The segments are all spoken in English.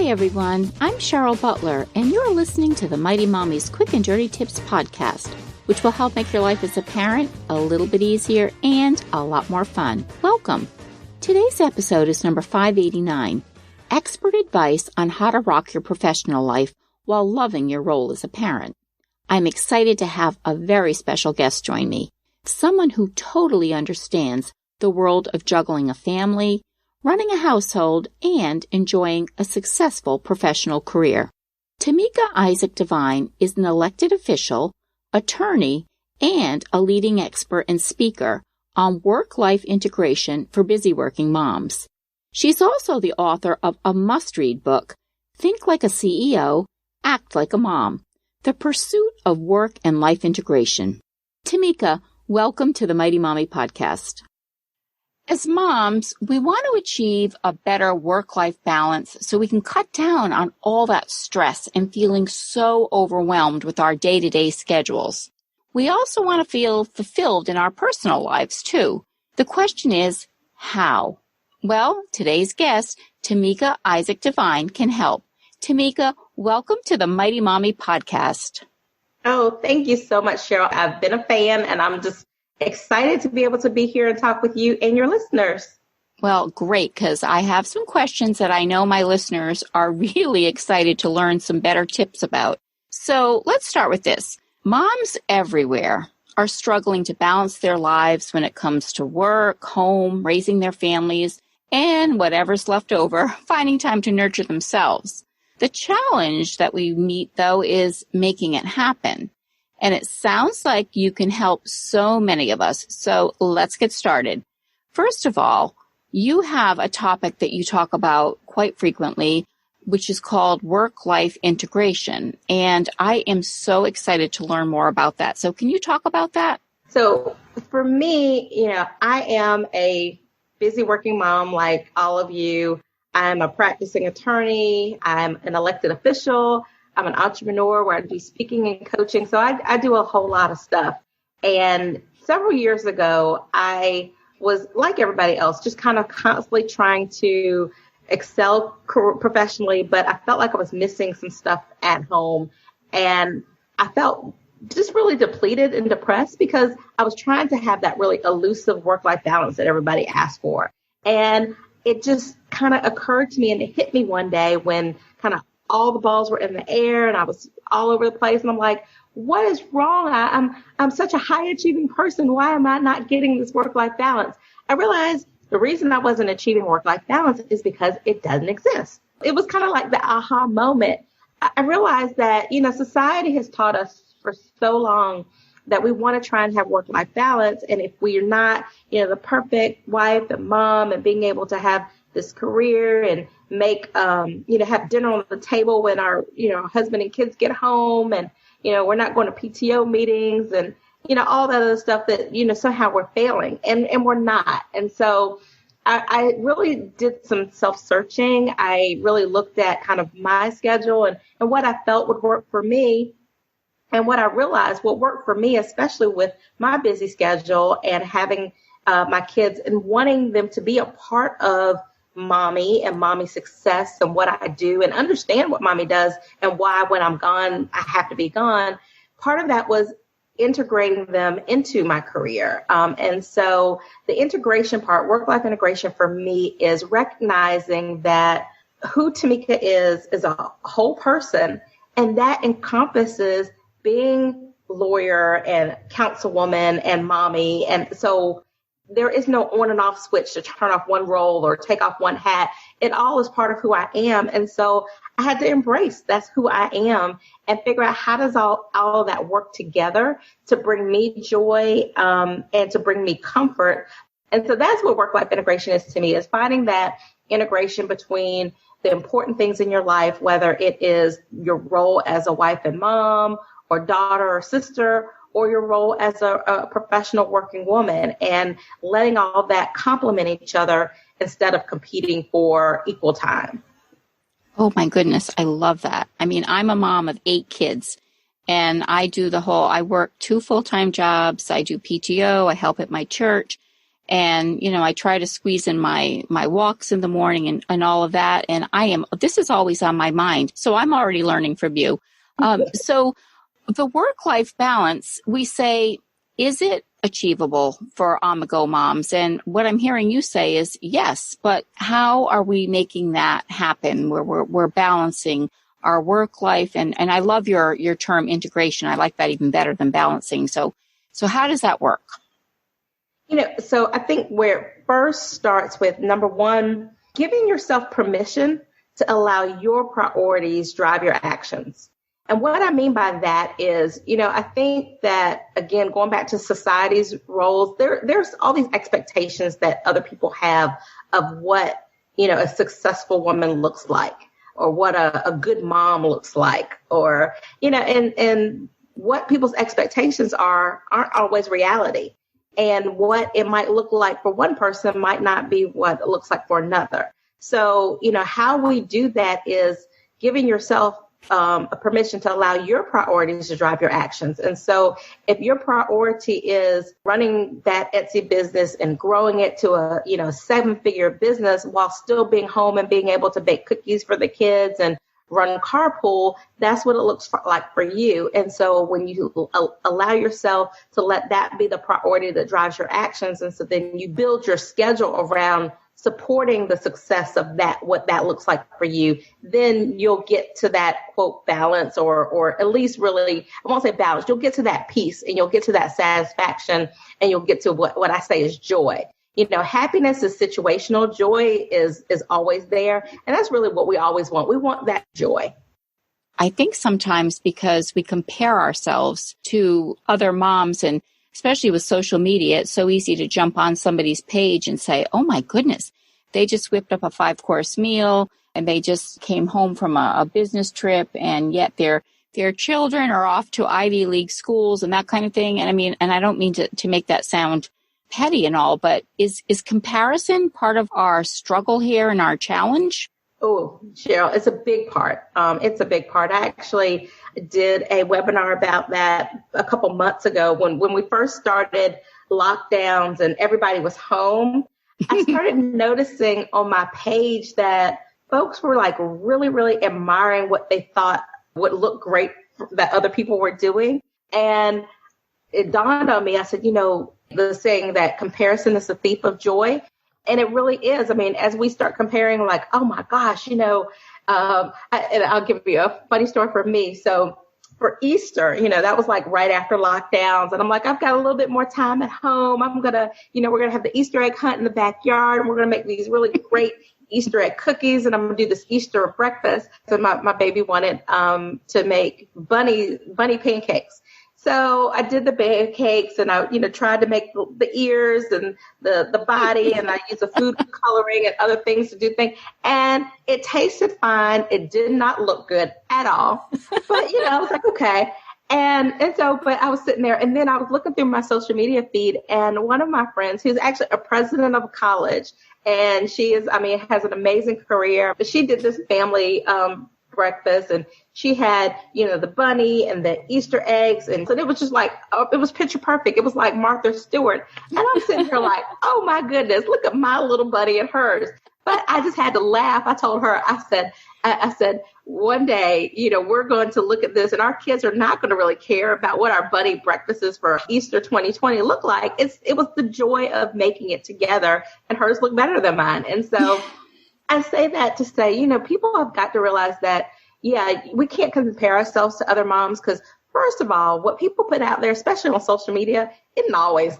everyone, I'm Cheryl Butler, and you're listening to the Mighty Mommy's Quick and Dirty Tips podcast, which will help make your life as a parent a little bit easier and a lot more fun. Welcome! Today's episode is number 589, Expert Advice on How to Rock Your Professional Life While Loving Your Role as a Parent. I'm excited to have a very special guest join me, someone who totally understands the world of juggling a family, running a household, and enjoying a successful professional career. Tameika Isaac Devine is an elected official, attorney, and a leading expert and speaker on work-life integration for busy working moms. She's also the author of a must-read book, Think Like a CEO, Act Like a Mom, The Pursuit of Work and Life Integration. Tameika, welcome to the Mighty Mommy podcast. As moms, we want to achieve a better work-life balance so we can cut down on all that stress and feeling so overwhelmed with our day-to-day schedules. We also want to feel fulfilled in our personal lives, too. The question is, how? Well, today's guest, Tameika Isaac Devine, can help. Tameika, welcome to the Mighty Mommy podcast. Oh, thank you so much, Cheryl. I've been a fan, and I'm just excited to be able to be here and talk with you and your listeners. Well, great, because I have some questions that I know my listeners are really excited to learn some better tips about. So let's start with this. Moms everywhere are struggling to balance their lives when it comes to work, home, raising their families, and whatever's left over, finding time to nurture themselves. The challenge that we meet, though, is making it happen. And it sounds like you can help so many of us. So let's get started. First of all, you have a topic that you talk about quite frequently, which is called work-life integration. And I am so excited to learn more about that. So can you talk about that? So for me, I am a busy working mom like all of you. I'm a practicing attorney. I'm an elected official. I'm an entrepreneur where I do speaking and coaching. So I do a whole lot of stuff. And several years ago, I was like everybody else, just kind of constantly trying to excel professionally, but I felt like I was missing some stuff at home. And I felt just really depleted and depressed because I was trying to have that really elusive work-life balance that everybody asked for. And it just kind of occurred to me and it hit me one day when kind of all the balls were in the air and I was all over the place. And I'm like, what is wrong? I'm such a high achieving person. Why am I not getting this work-life balance? I realized the reason I wasn't achieving work-life balance is because it doesn't exist. It was kind of like the aha moment. I realized that, society has taught us for so long that we want to try and have work-life balance. And if we are not, the perfect wife and mom and being able to have this career and make, have dinner on the table when our, husband and kids get home and, we're not going to PTO meetings and, all that other stuff that, somehow we're failing and we're not. And so I really did some self-searching. I really looked at kind of my schedule and what I felt would work for me. And what I realized what worked for me, especially with my busy schedule and having my kids and wanting them to be a part of mommy and mommy success and what I do and understand what mommy does and why when I'm gone, I have to be gone. Part of that was integrating them into my career. And so the integration part, work-life integration for me is recognizing that who Tameika is a whole person, and that encompasses being lawyer and councilwoman and mommy. And so there is no on and off switch to turn off one role or take off one hat. It all is part of who I am. And so I had to embrace that's who I am and figure out how does all of that work together to bring me joy and to bring me comfort. And so that's what work-life integration is to me, is finding that integration between the important things in your life, whether it is your role as a wife and mom or daughter or sister, or your role as a professional working woman, and letting all that complement each other instead of competing for equal time. Oh my goodness, I love that. I mean, I'm a mom of 8 kids, and I work 2 full-time jobs. I do PTO, I help at my church, And, I try to squeeze in my walks in the morning and all of that. And this is always on my mind. So I'm already learning from you. So the work-life balance, we say, is it achievable for on-the-go moms? And what I'm hearing you say is yes, but how are we making that happen where we're balancing our work life? And I love your term integration. I like that even better than balancing. So how does that work? So I think where it first starts with, number one, giving yourself permission to allow your priorities drive your actions. And what I mean by that is, I think that, again, going back to society's roles, there's all these expectations that other people have of what, a successful woman looks like, or what a good mom looks like, or, and what people's expectations aren't always reality. And what it might look like for one person might not be what it looks like for another. So, how we do that is giving yourself a permission to allow your priorities to drive your actions. And so if your priority is running that Etsy business and growing it to a, 7-figure business while still being home and being able to bake cookies for the kids and run carpool, that's what it looks like for you. And so when you allow yourself to let that be the priority that drives your actions, and so then you build your schedule around supporting the success of that, what that looks like for you, then you'll get to that quote balance, or at least really, I won't say balance, you'll get to that peace, and you'll get to that satisfaction, and you'll get to what I say is joy. Happiness is situational. Joy is always there. And that's really what we always want. We want that joy. I think sometimes because we compare ourselves to other moms, and especially with social media, it's so easy to jump on somebody's page and say, oh my goodness, they just whipped up a 5-course meal and they just came home from a business trip, and yet their children are off to Ivy League schools and that kind of thing. And I don't mean to make that sound petty and all, but is comparison part of our struggle here and our challenge? Oh, Cheryl, it's a big part. It's a big part. I actually did a webinar about that a couple months ago when we first started lockdowns and everybody was home. I started noticing on my page that folks were like really, really admiring what they thought would look great that other people were doing. And it dawned on me, I said, the saying that comparison is the thief of joy. And it really is. As we start comparing, like, oh my gosh, and I'll give you a funny story for me. So for Easter, that was like right after lockdowns. And I'm like, I've got a little bit more time at home. I'm going to, we're going to have the Easter egg hunt in the backyard. And we're going to make these really great Easter egg cookies. And I'm going to do this Easter breakfast. So my baby wanted to make bunny pancakes. So I did the pancakes, and I, tried to make the ears and the body, and I used the food coloring and other things to do things. And it tasted fine. It did not look good at all. But, I was like, okay. And so, but I was sitting there, and then I was looking through my social media feed, and one of my friends, who's actually a president of a college, and she is, has an amazing career, but she did this family breakfast, and she had, the bunny and the Easter eggs. And so it was just like, it was picture perfect. It was like Martha Stewart. And I'm sitting here like, oh my goodness, look at my little bunny and hers. But I just had to laugh. I told her, I said, one day, we're going to look at this, and our kids are not going to really care about what our bunny breakfasts for Easter 2020 look like. It was the joy of making it together, and hers look better than mine. And so I say that to say, people have got to realize that, we can't compare ourselves to other moms, because first of all, what people put out there, especially on social media, isn't always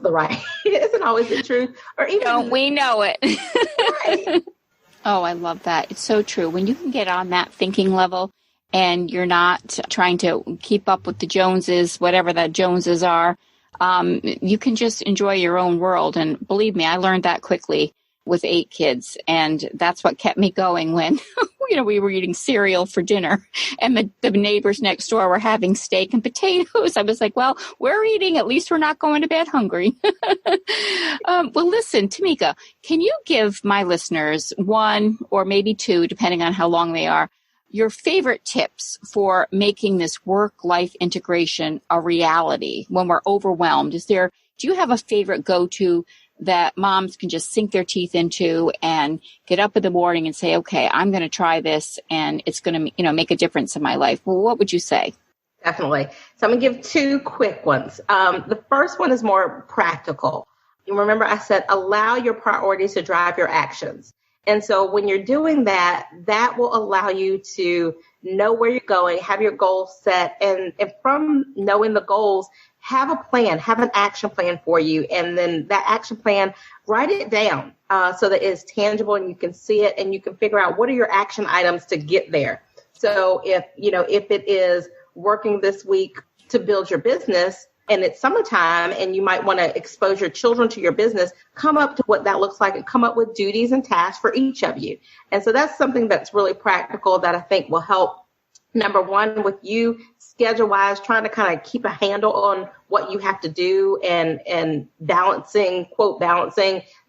isn't always the truth. Or even, don't we know it? Right. Oh, I love that. It's so true. When you can get on that thinking level and you're not trying to keep up with the Joneses, whatever that Joneses are, you can just enjoy your own world. And believe me, I learned that quickly with 8 kids. And that's what kept me going when, we were eating cereal for dinner and the neighbors next door were having steak and potatoes. I was like, well, we're eating. At least we're not going to bed hungry. Well, listen, Tameika, can you give my listeners 1 or maybe 2, depending on how long they are, your favorite tips for making this work-life integration a reality when we're overwhelmed? Do you have a favorite go-to that moms can just sink their teeth into and get up in the morning and say, okay, I'm going to try this and it's going to, make a difference in my life? Well, what would you say? Definitely. So I'm going to give two quick ones. The first one is more practical. You remember I said, allow your priorities to drive your actions. And so when you're doing that, that will allow you to know where you're going, have your goals set, and from knowing the goals, have a plan, have an action plan for you. And then that action plan, write it down so that it's tangible and you can see it and you can figure out what are your action items to get there. So if it is working this week to build your business, and it's summertime and you might want to expose your children to your business, come up to what that looks like and come up with duties and tasks for each of you. And so that's something that's really practical that I think will help, number one, with you schedule-wise, trying to kind of keep a handle on what you have to do and balancing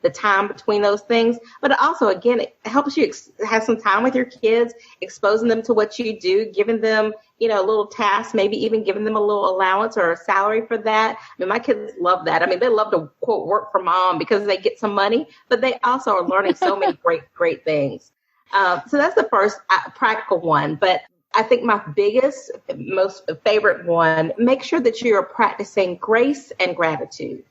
the time between those things. But also, again, it helps you have some time with your kids, exposing them to what you do, giving them, a little task, maybe even giving them a little allowance or a salary for that. I mean, my kids love that. I mean, they love to, quote, work for mom because they get some money, but they also are learning so many great things. So that's the first practical one. But I think my biggest, most favorite one, make sure that you're practicing grace and gratitude.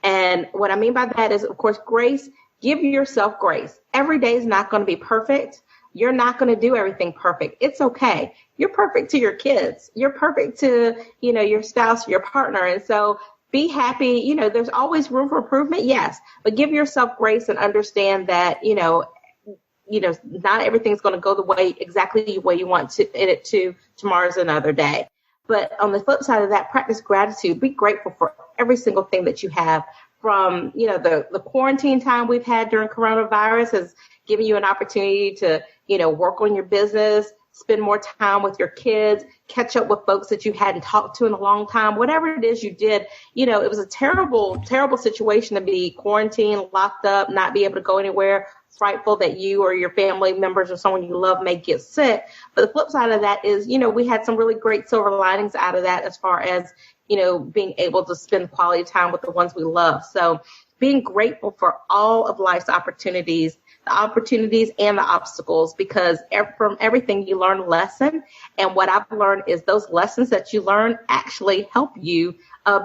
And what I mean by that is, of course, grace. Give yourself grace. Every day is not going to be perfect. You're not going to do everything perfect. It's okay. You're perfect to your kids. You're perfect to, your spouse, your partner. And so be happy. There's always room for improvement. Yes. But give yourself grace and understand that, not everything's going to go exactly the way you want it to. Tomorrow's another day. But on the flip side of that, practice gratitude. Be grateful for every single thing that you have. From, the quarantine time we've had during coronavirus has given you an opportunity to, work on your business, spend more time with your kids, catch up with folks that you hadn't talked to in a long time. Whatever it is you did, it was a terrible, terrible situation to be quarantined, locked up, not be able to go anywhere, frightful that you or your family members or someone you love may get sick. But the flip side of that is, we had some really great silver linings out of that as far as, being able to spend quality time with the ones we love. So being grateful for all of life's opportunities, the opportunities and the obstacles, because from everything you learn a lesson. And what I've learned is those lessons that you learn actually help you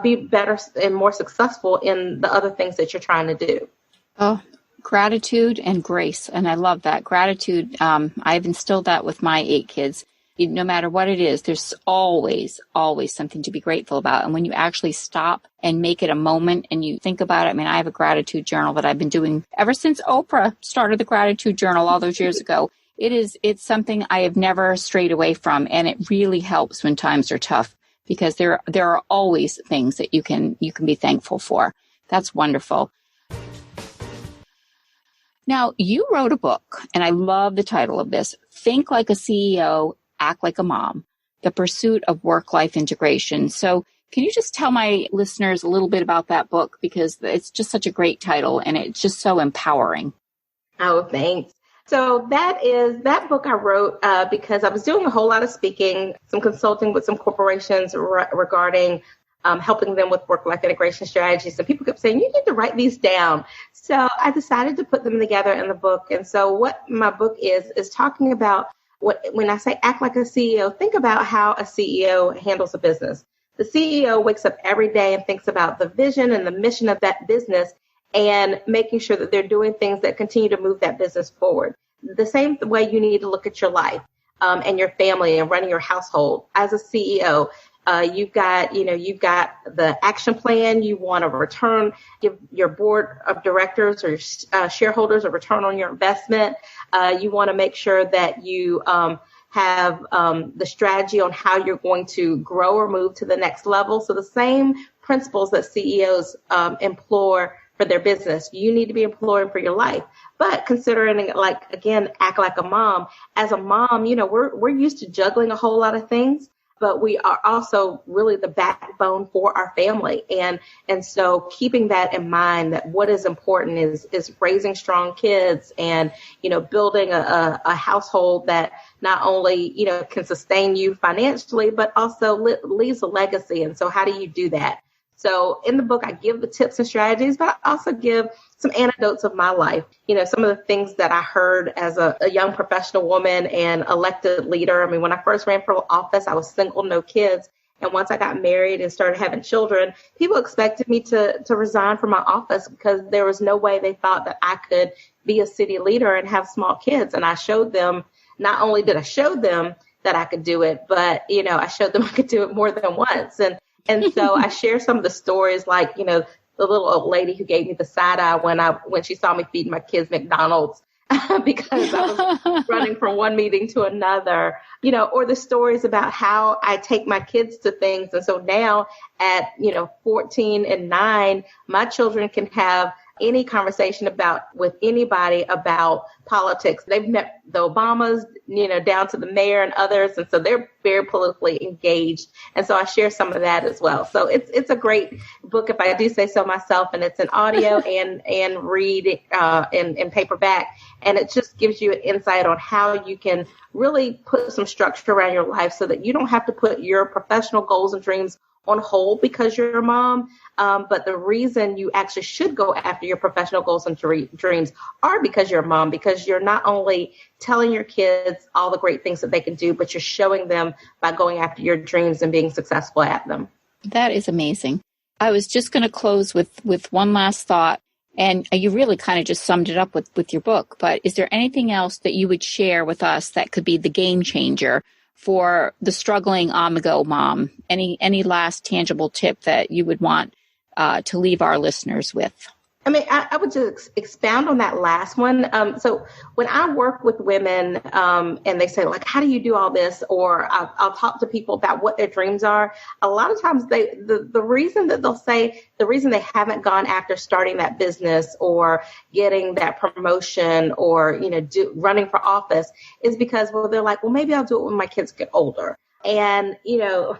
be better and more successful in the other things that you're trying to do. Oh, gratitude and grace. And I love that. Gratitude. I've instilled that with my 8 kids. No matter what it is, there's always something to be grateful about. And when you actually stop and make it a moment and you think about it, I mean, I have a gratitude journal that I've been doing ever since Oprah started the gratitude journal all those years ago. It's something I have never strayed away from. And it really helps when times are tough because there are always things that you can be thankful for. That's wonderful. Now, you wrote a book, and I love the title of this, Think Like a CEO, Act Like a Mom, The Pursuit of Work-Life Integration. So can you just tell my listeners a little bit about that book? Because it's just such a great title, and it's just so empowering. Oh, thanks. So that book I wrote because I was doing a whole lot of speaking, some consulting with some corporations regarding helping them with work-life integration strategies. And people kept saying, you need to write these down. So I decided to put them together in the book. And so what my book is talking about, when I say act like a CEO, think about how a CEO handles a business. The CEO wakes up every day and thinks about the vision and the mission of that business and making sure that they're doing things that continue to move that business forward. The same way you need to look at your life and your family and running your household. As a CEO, you've got the action plan. You want to return, give your board of directors or shareholders a return on your investment. You want to make sure that you have the strategy on how you're going to grow or move to the next level. So the same principles that CEOs employ for their business, you need to be employing for your life. But considering, like, again, act like a mom. As a mom, we're used to juggling a whole lot of things, but we are also really the backbone for our family. And so keeping that in mind, that what is important is raising strong kids and, building a household that not only, can sustain you financially, but also leaves a legacy. And so how do you do that? So in the book, I give the tips and strategies, but I also give some anecdotes of my life. Some of the things that I heard as a young professional woman and elected leader. I mean, when I first ran for office, I was single, no kids. And once I got married and started having children, people expected me to resign from my office because there was no way they thought that I could be a city leader and have small kids. And I showed them, not only did I show them that I could do it, but, I showed them I could do it more than once. And so I share some of the stories, like, the little old lady who gave me the side eye when she saw me feeding my kids McDonald's because I was running from one meeting to another, or the stories about how I take my kids to things. And so now at, 14 and 9, my children can have any conversation with anybody about politics. They've met the Obamas, down to the mayor and others. And so they're very politically engaged. And so I share some of that as well. So it's a great book, if I do say so myself, and it's an audio and read in paperback. And it just gives you an insight on how you can really put some structure around your life so that you don't have to put your professional goals and dreams on hold because you're a mom. But the reason you actually should go after your professional goals and dreams are because you're a mom, because you're not only telling your kids all the great things that they can do, but you're showing them by going after your dreams and being successful at them. That is amazing. I was just going to close with one last thought. And you really kind of just summed it up with your book. But is there anything else that you would share with us that could be the game changer for the struggling on-the-go mom? Any last tangible tip that you would want to leave our listeners with? I mean, I would just expound on that last one. So when I work with women and they say, like, how do you do all this? Or I'll talk to people about what their dreams are. A lot of times the reason that they'll say the reason they haven't gone after starting that business or getting that promotion or, running for office is because, well, they're like, well, maybe I'll do it when my kids get older. And,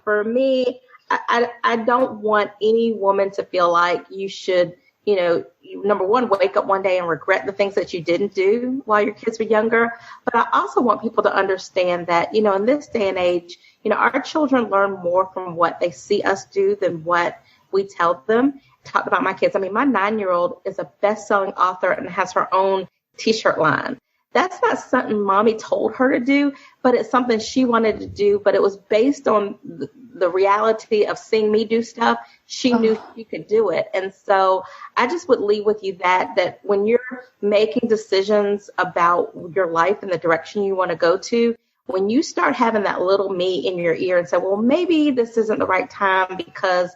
for me, I don't want any woman to feel like you should, number one, wake up one day and regret the things that you didn't do while your kids were younger. But I also want people to understand that, in this day and age, our children learn more from what they see us do than what we tell them. Talked about my kids. I mean, my 9-year-old is a best-selling author and has her own T-shirt line. That's not something mommy told her to do, but it's something she wanted to do. But it was based on the reality of seeing me do stuff. She knew she could do it. And so I just would leave with you that when you're making decisions about your life and the direction you want to go to, when you start having that little me in your ear and say, well, maybe this isn't the right time because ...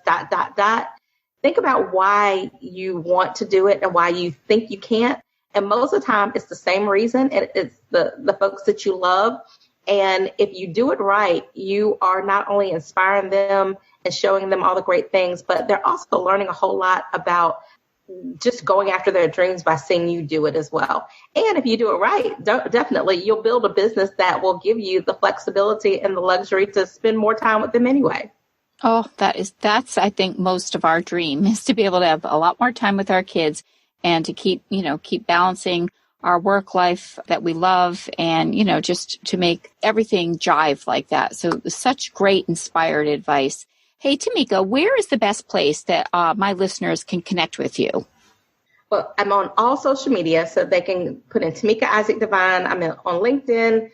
think about why you want to do it and why you think you can't. And most of the time, it's the same reason. It's the folks that you love. And if you do it right, you are not only inspiring them and showing them all the great things, but they're also learning a whole lot about just going after their dreams by seeing you do it as well. And if you do it right, definitely you'll build a business that will give you the flexibility and the luxury to spend more time with them anyway. Oh, that's, I think, most of our dream is to be able to have a lot more time with our kids and to keep balancing our work life that we love and, just to make everything jive like that. So such great inspired advice. Hey, Tameika, where is the best place that my listeners can connect with you? Well, I'm on all social media, so they can put in Tameika Isaac Devine. I'm on LinkedIn,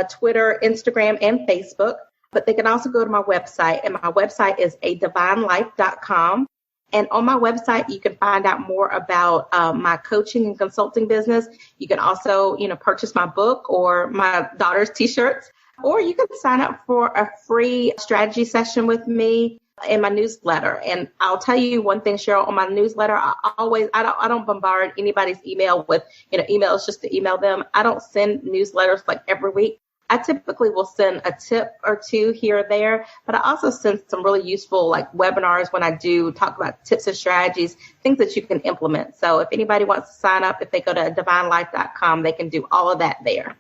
Twitter, Instagram, and Facebook. But they can also go to my website, and my website is adivinelife.com. And on my website, you can find out more about my coaching and consulting business. You can also, purchase my book or my daughter's T-shirts, or you can sign up for a free strategy session with me in my newsletter. And I'll tell you one thing, Cheryl, on my newsletter, I don't bombard anybody's email with, emails just to email them. I don't send newsletters like every week. I typically will send a tip or two here or there, but I also send some really useful like webinars when I do talk about tips and strategies, things that you can implement. So if anybody wants to sign up, if they go to adivinelife.com, they can do all of that there.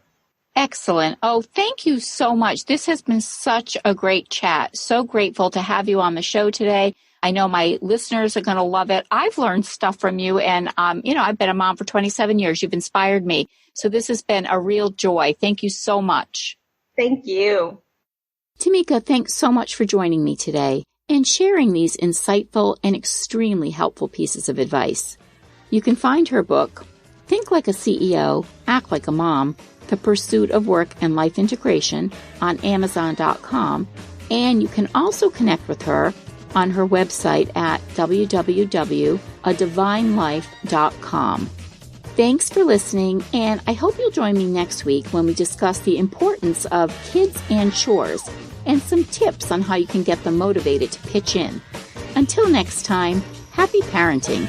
Excellent. Oh, thank you so much. This has been such a great chat. So grateful to have you on the show today. I know my listeners are going to love it. I've learned stuff from you, and, I've been a mom for 27 years. You've inspired me. So this has been a real joy. Thank you so much. Thank you. Tameika, thanks so much for joining me today. and sharing these insightful and extremely helpful pieces of advice. You can find her book, Think Like a CEO, Act Like a Mom, The Pursuit of Work and Life Integration, on Amazon.com, and you can also connect with her on her website at www.adivinelife.com. Thanks for listening, and I hope you'll join me next week when we discuss the importance of kids and chores and some tips on how you can get them motivated to pitch in. Until next time, happy parenting.